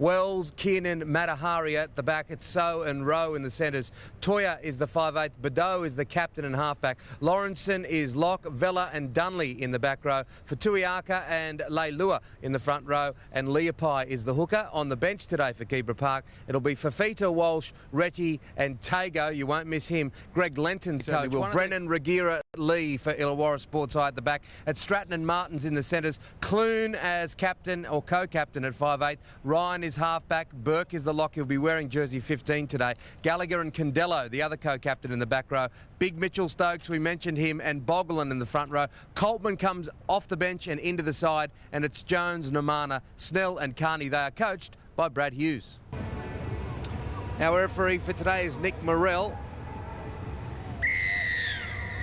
Wells, Kiernan, Mataharia at the back. It's So and Rowe in the centres. Toya is the 5'8". Beddoe is the captain and halfback. Lawrenson is lock. Vella and Dunley in the back row. Fatuiaka and Leilua in the front row. And Leapai is the hooker. On the bench today for Keebra Park, it'll be Fafita, Walsh, Retty and Tago. You won't miss him. Greg Lenton certainly will. Brennan, Regira, Lee for Illawara Sports High at the back. At Stratton and Martins in the centres. Clune as captain or co-captain at 5'8". Ryan is halfback. Burke is the lock. He'll be wearing jersey 15 today. Gallagher and Condello, the other co-captain in the back row. Big Mitchell Stokes, we mentioned him, and Boglin in the front row. Coltman comes off the bench and into the side, and it's Jones, Namana, Snell and Carney. They are coached by Brad Hughes. Our referee for today is Nick Morrell.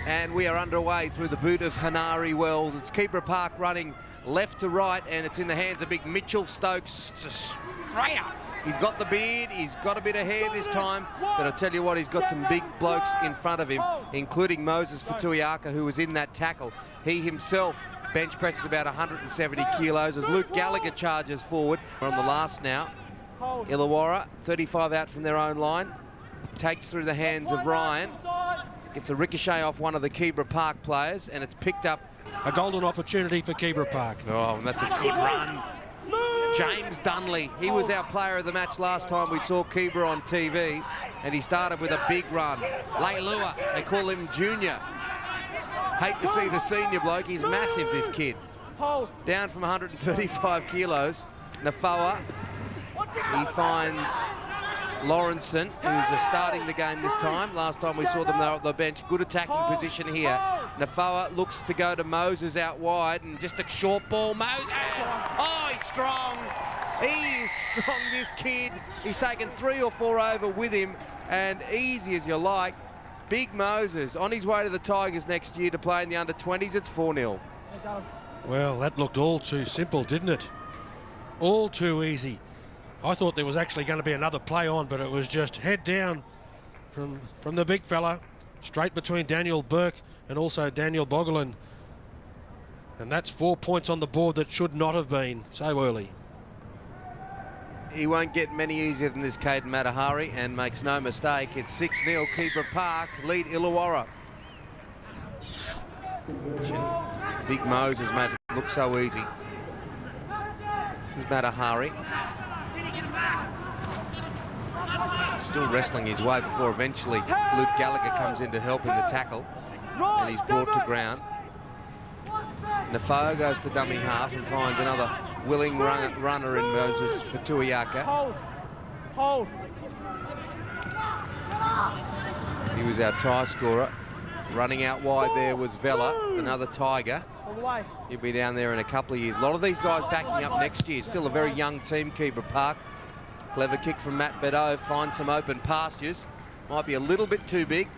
And we are underway through the boot of Hanari Wells. It's Keebra Park running left to right, and it's in the hands of big Mitchell Stokes. Straight up. He's got the beard, he's got a bit of hair this time, but I'll tell you what, he's got some big blokes in front of him, including Moses Fatuiaka, who was in that tackle. He himself bench presses about 170 kilos as Luke Gallagher charges forward. We're on the last now. Illawara, 35 out from their own line, takes through the hands of Ryan. Gets a ricochet off one of the Keebra Park players, and it's picked up. A golden opportunity for Keebra Park. Oh, and that's a good run. James Dunley, he was our player of the match last time we saw Keebra on TV, and he started with a big run. Leilua, they call him Junior. Hate to see the senior bloke, he's massive, this kid. Down from 135 kilos. Nafoa, he finds Lawrenson, who's starting the game this time. Last time we saw them, they were on the bench. Good attacking position here. Nafoa looks to go to Moses out wide, and just a short ball. Moses! Oh, he's strong. He is strong, this kid. He's taken 3 or 4 over with him, and easy as you like. Big Moses on his way to the Tigers next year to play in the under-20s. It's 4-0. Well, that looked all too simple, didn't it? All too easy. I thought there was actually going to be another play on, but it was just head down from the big fella, straight between Daniel Burke and also Daniel Boglin. And that's 4 points on the board that should not have been so early. He won't get many easier than this Caden Matahari, and makes no mistake, it's 6-0. Keebra Park lead Illawara. Big Moses made it look so easy. This is Matahari. Still wrestling his way before eventually Luke Gallagher comes in to help in the tackle, and he's brought to ground. Nafoa goes to dummy half and finds another willing runner in Moses Fatuiaka. Hold. He was our try scorer. Running out wide there was Vella, another Tiger. He'll be down there in a couple of years. A lot of these guys backing up next year. Still a very young team, Keebra Park. Clever kick from Matt Beddoe, finds some open pastures. Might be a little bit too big.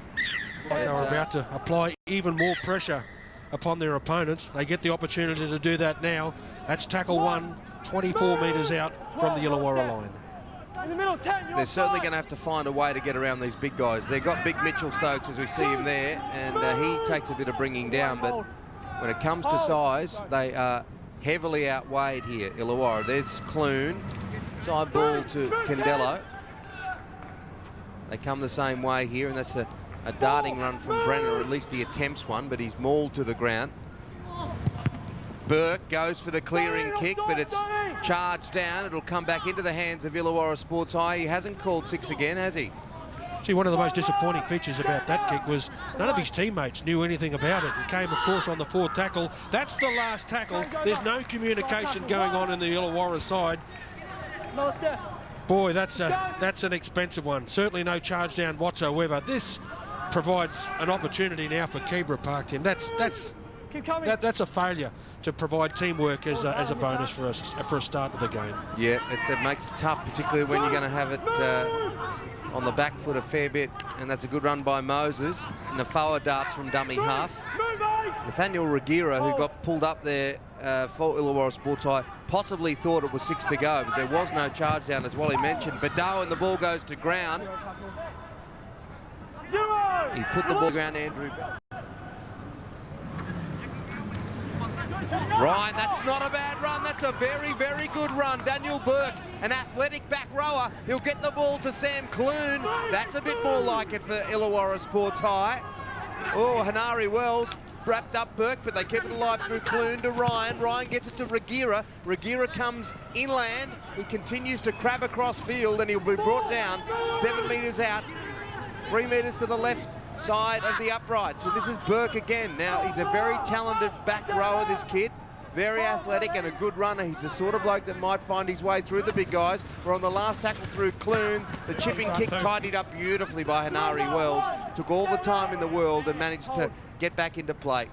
They were about to apply even more pressure upon their opponents. They get the opportunity to do that now. That's tackle 1, 24 metres out from the Illawara line. In the middle, 10, they're certainly going to have to find a way to get around these big guys. They've got big Mitchell Stokes, as we see him there, and he takes a bit of bringing down, but when it comes to size, they are heavily outweighed here, Illawara. There's Clune, side ball to Condello. They come the same way here, and that's a darting run from Brennan, or at least he attempts one, but he's mauled to the ground. Burke goes for the clearing kick, but it's charged down. It'll come back into the hands of Illawara Sports High. He hasn't called 6 again, has he? See, one of the most disappointing features about that kick was none of his teammates knew anything about it. He came, of course, on the 4th tackle. That's the last tackle. There's no communication going on in the Illawara side. Boy, that's an expensive one. Certainly no charge down whatsoever. This provides an opportunity now for Keebra Park team. That's a failure to provide teamwork as a bonus for a start of the game. Yeah, it makes it tough, particularly when you're going to have it on the back foot a fair bit, and that's a good run by Moses. Nafoa darts from dummy half. Nathaniel Regira, who got pulled up there for Illawara Sports High, possibly thought it was 6 to go, but there was no charge down, as Wally mentioned. Beddoe, and the ball goes to ground. He put the ball ground, Andrew. Ryan, that's not a bad run. That's a very, very good run. Daniel Burke, an athletic back rower. He'll get the ball to Sam Clune. That's a bit more like it for Illawara Sports High. Oh, Hanari Wells wrapped up Burke, but they keep it alive through Clune to Ryan. Ryan gets it to Regira. Regira comes inland. He continues to crab across field, and he'll be brought down 7 metres out, 3 metres to the left side of the upright. So this is Burke again. Now, he's a very talented back rower, this kid. Very athletic and a good runner. He's the sort of bloke that might find his way through the big guys. We're on the last tackle through Clune. The chipping kick tidied up beautifully by Hanari Wells. Took all the time in the world and managed to get back into play.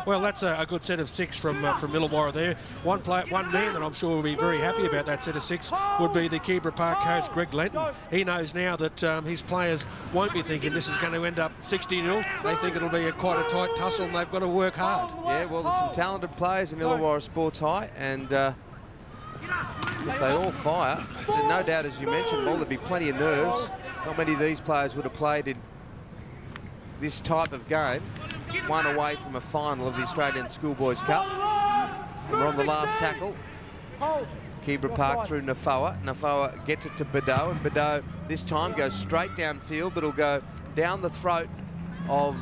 Well, that's a good set of 6 from Illawara there. One man that I'm sure will be very happy about that set of 6 would be the Keebra Park coach, Greg Lenton. He knows now that his players won't be thinking this is going to end up 60-0. They think it'll be quite a tight tussle, and they've got to work hard. Yeah, well, there's some talented players in Illawara Sports High, and if they all fire, there's no doubt, as you mentioned, well, there'd be plenty of nerves. Not many of these players would have played in this type of game. One away from a final of the Australian Schoolboys Cup. And we're on the last tackle. Keebra Park through Nafoa. Nafoa gets it to Beddoe, and Beddoe this time goes straight downfield, but it'll go down the throat of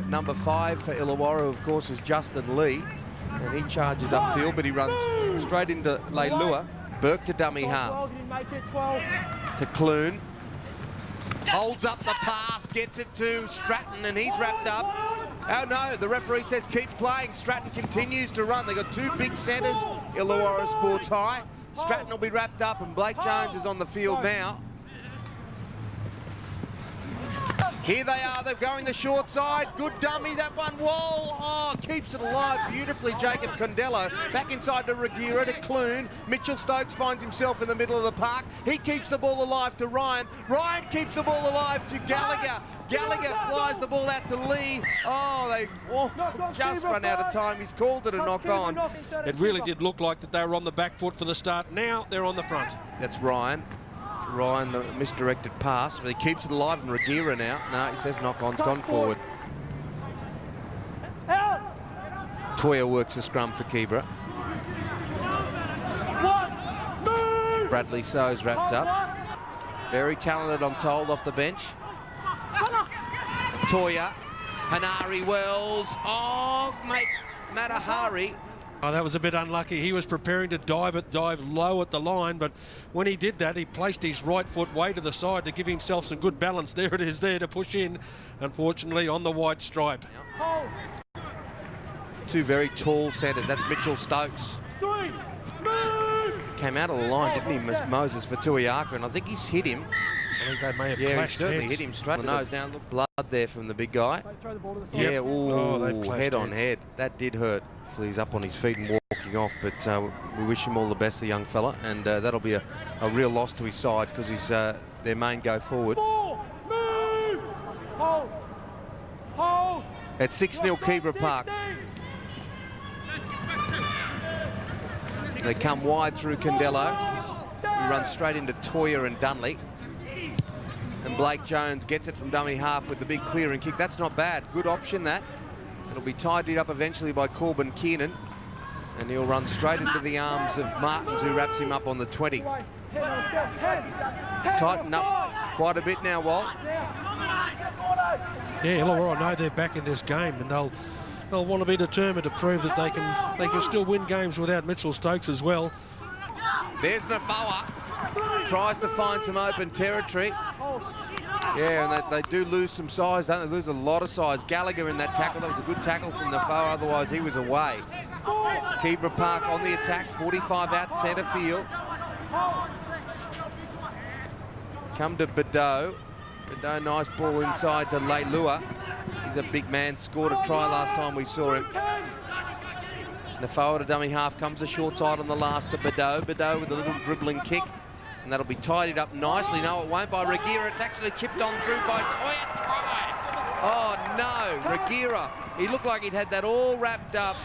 number 5 for Illawara, who of course is Justin Lee. And he charges upfield, but he runs straight into Leilua. Burke to dummy half. To Clune. Holds up the pass, gets it to Stratton, and he's wrapped up. Oh no, the referee says keep playing. Stratton continues to run. They've got 2 big centres, Illawara Sports High. Stratton will be wrapped up, and Blake Jones is on the field now. Here they are, they're going the short side. Good dummy, that one. Wall, oh, keeps it alive beautifully. Jacob Condello back inside to Regira, to Clune. Mitchell Stokes finds himself in the middle of the park. He keeps the ball alive to Ryan. Ryan keeps the ball alive to Gallagher. Gallagher flies the ball out to Lee. Oh, they just run out of time. He's called it a knock on. It really did look like that they were on the back foot for the start. Now they're on the front. That's Ryan. Ryan, the misdirected pass, but he keeps it alive, and Regira now. No, he says knock-on's gone forward. Toya works a scrum for Keebra. Bradley So's wrapped up. Very talented, I'm told, off the bench. Toya, Hanari Wells. Oh, mate, Matahari. Oh, that was a bit unlucky. He was preparing to dive low at the line, but when he did that, he placed his right foot way to the side to give himself some good balance. There it is there to push in, unfortunately, on the white stripe. Yep. 2 very tall centres. That's Mitchell Stokes. Came out of the line, didn't he, Moses, for Tuiaka, and I think he's hit him. I think they may have he clashed certainly heads. hit him straight in the nose. Now, look, blood there from the big guy. Yeah, ooh, head on head. That did hurt. He's up on his feet and walking off, but we wish him all the best, the young fella, and that'll be a real loss to his side, because he's their main go forward. At 6-0 Keebra Park. They come wide through Condello. He runs straight into Toya and Dunley. And Blake Jones gets it from dummy half with the big clearing kick. That's not bad. Good option, that. It'll be tidied up eventually by Corbin Kiernan, and he'll run straight into the arms of Martins, who wraps him up on the 20. Tighten up quite a bit now, Walt. Yeah, Illawara know they're back in this game, and they'll want to be determined to prove that they can still win games without Mitchell Stokes as well. There's Nafoa. Tries to find some open territory. Yeah, and they do lose some size, don't they? Lose a lot of size. Gallagher in that tackle. That was a good tackle from Nafoa, otherwise he was away. Keebra Park on the attack, 45 out centre field. Come to Beddoe. Beddoe, nice ball inside to Leilua. He's a big man, scored a try last time we saw him. Nafoa to dummy half, comes a short side on the last to Beddoe. Beddoe with a little dribbling kick. And that'll be tidied up nicely. No, it won't by Regira. It's actually chipped on through by Toya. Try! Oh, no. Regira. He looked like he'd had that all wrapped up.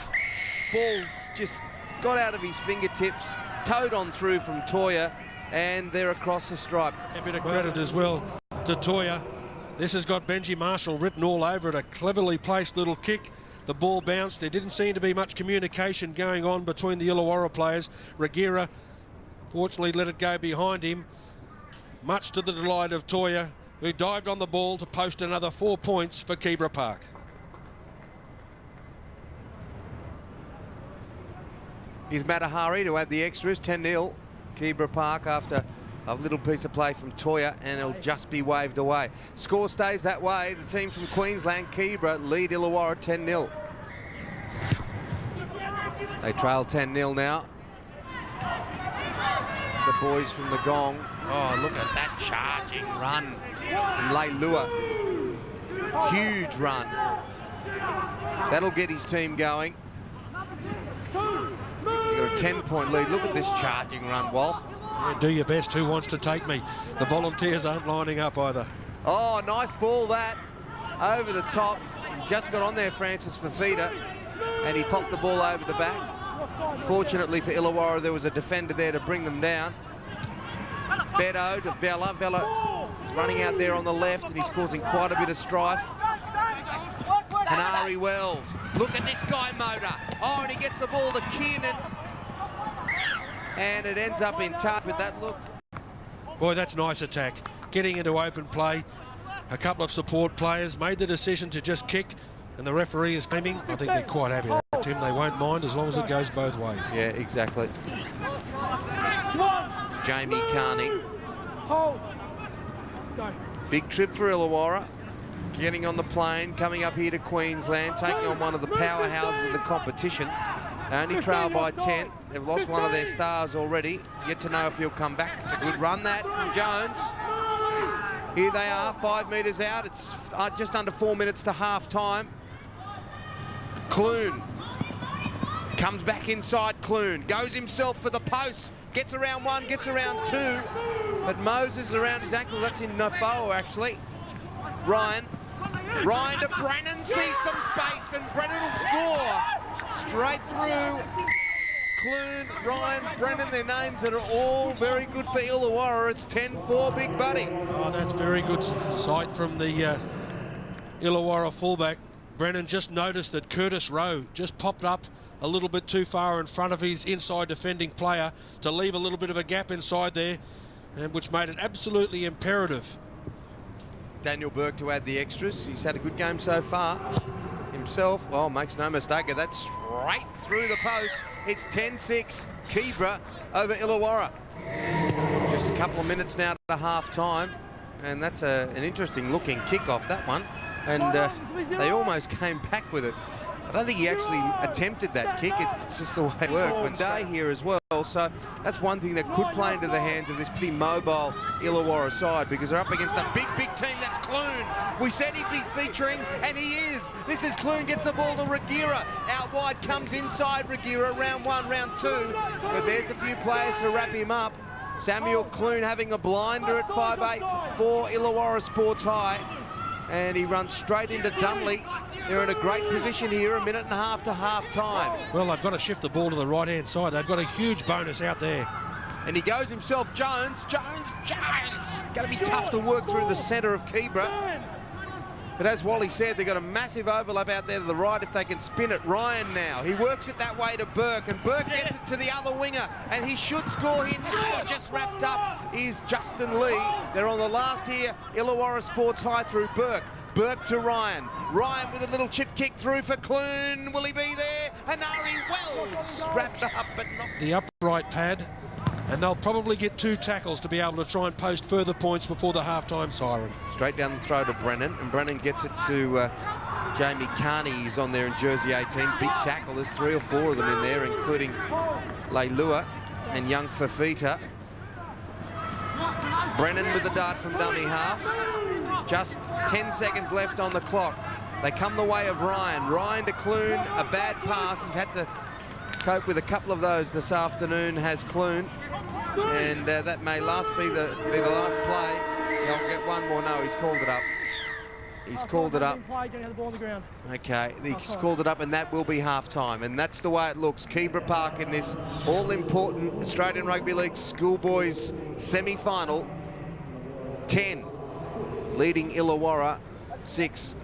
Ball just got out of his fingertips. Towed on through from Toya. And they're across the stripe. A bit of credit as well to Toya. This has got Benji Marshall written all over it. A cleverly placed little kick. the ball bounced. There didn't seem to be much communication going on between the Illawara players. Regira fortunately let it go behind him, much to the delight of Toya, who dived on the ball to post another 4 points for Keebra Park. Here's Matahari to add the extras, 10-0. Keebra Park after a little piece of play from Toya, and it'll just be waved away. Score stays that way. The team from Queensland, Keebra, lead Illawara 10-0. They trail 10-0 now. The boys from the Gong. Oh, look at that charging run from Leilua. Huge run. That'll get his team going. You've got a 10-point lead. Look at this charging run, Walt. Yeah, do your best. Who wants to take me? The volunteers aren't lining up either. Oh, nice ball that. Over the top. He just got on there, Francis Fafita, and he popped the ball over the back. Fortunately for Illawara, there was a defender there to bring them down. Beto to Vela. Vela is running out there on the left, and he's causing quite a bit of strife. Hanari Wells. Look at this guy, Motor. Oh, and he gets the ball to Kiernan. And it ends up in touch with that look. Boy, that's nice attack. Getting into open play. A couple of support players made the decision to just kick, and the referee is claiming. I think they're quite happy with that, Tim. They won't mind as long as it goes both ways. Yeah, exactly. It's Jamie Carney. Big trip for Illawara. Getting on the plane, coming up here to Queensland, taking on one of the powerhouses of the competition. They only trail by 10. They've lost one of their stars already. Yet to know if he'll come back. It's a good run that from Jones. Here they are, 5 metres out. It's just under 4 minutes to half time. Clune comes back inside. Clune goes himself for the post. Gets around one, gets around two. But Moses is around his ankle. That's in Nofoa, actually. Ryan to Brennan, sees some space, and Brennan will score. Straight through. Clune, Ryan, Brennan, their names that are all very good for Illawara. It's 10-4, big buddy. Oh, that's very good sight from the Illawara fullback. Brennan just noticed that Curtis Rowe just popped up a little bit too far in front of his inside defending player to leave a little bit of a gap inside there, and which made it absolutely imperative. Daniel Burke to add the extras. He's had a good game so far himself. Well, makes no mistake, that's straight through the post. It's 10-6, Keebra over Illawara. Just a couple of minutes now to half time, and that's an interesting looking kickoff, that one. And they almost came back with it. I don't think he actually attempted that kick. It's just the way it worked. One day here as well, so that's one thing that could play into the hands of this pretty mobile Illawara side, because they're up against a big team. That's Clune. We said he'd be featuring, and he is. This is Clune, gets the ball to Regira. Out wide, comes inside Regira. Round one, round two. But there's a few players to wrap him up. Samuel Clune having a blinder at 5'8" for Illawara Sports High. And he runs straight into Dunley. They're in a great position here, 1.5 minutes to half time. Well, they've got to shift the ball to the right-hand side. They've got a huge bonus out there. And he goes himself, Jones. Going to be tough to work through the centre of Keebra. But as Wally said, they've got a massive overlap out there to the right if they can spin it. Ryan now, he works it that way to Burke, and Burke gets it to the other winger, and he should score here. No, just wrapped up is Justin Lee. They're on the last here, Illawara Sports High through Burke. Burke to Ryan. Ryan with a little chip kick through for Clune. Will he be there? Hanari Wells wraps up, but not. The upright pad, and they'll probably get 2 tackles to be able to try and post further points before the half-time siren. Straight down the throw to Brennan, and Brennan gets it to Jamie Carney. He's on there in jersey 18. Big tackle. There's 3 or 4 of them in there, including Leilua and young Fafita. Brennan with the dart from dummy half. Just 10 seconds left on the clock. They come the way of Ryan. Ryan to Clune, a bad pass. He's had to cope with a couple of those this afternoon, has Clune. And that may be the last play. He'll get one more. No, he's called it up. He's called it up. Okay, he's called it up, and that will be half-time. And that's the way it looks. Keebra Park in this all-important Australian Rugby League Schoolboys semi-final. 10, leading Illawara 6.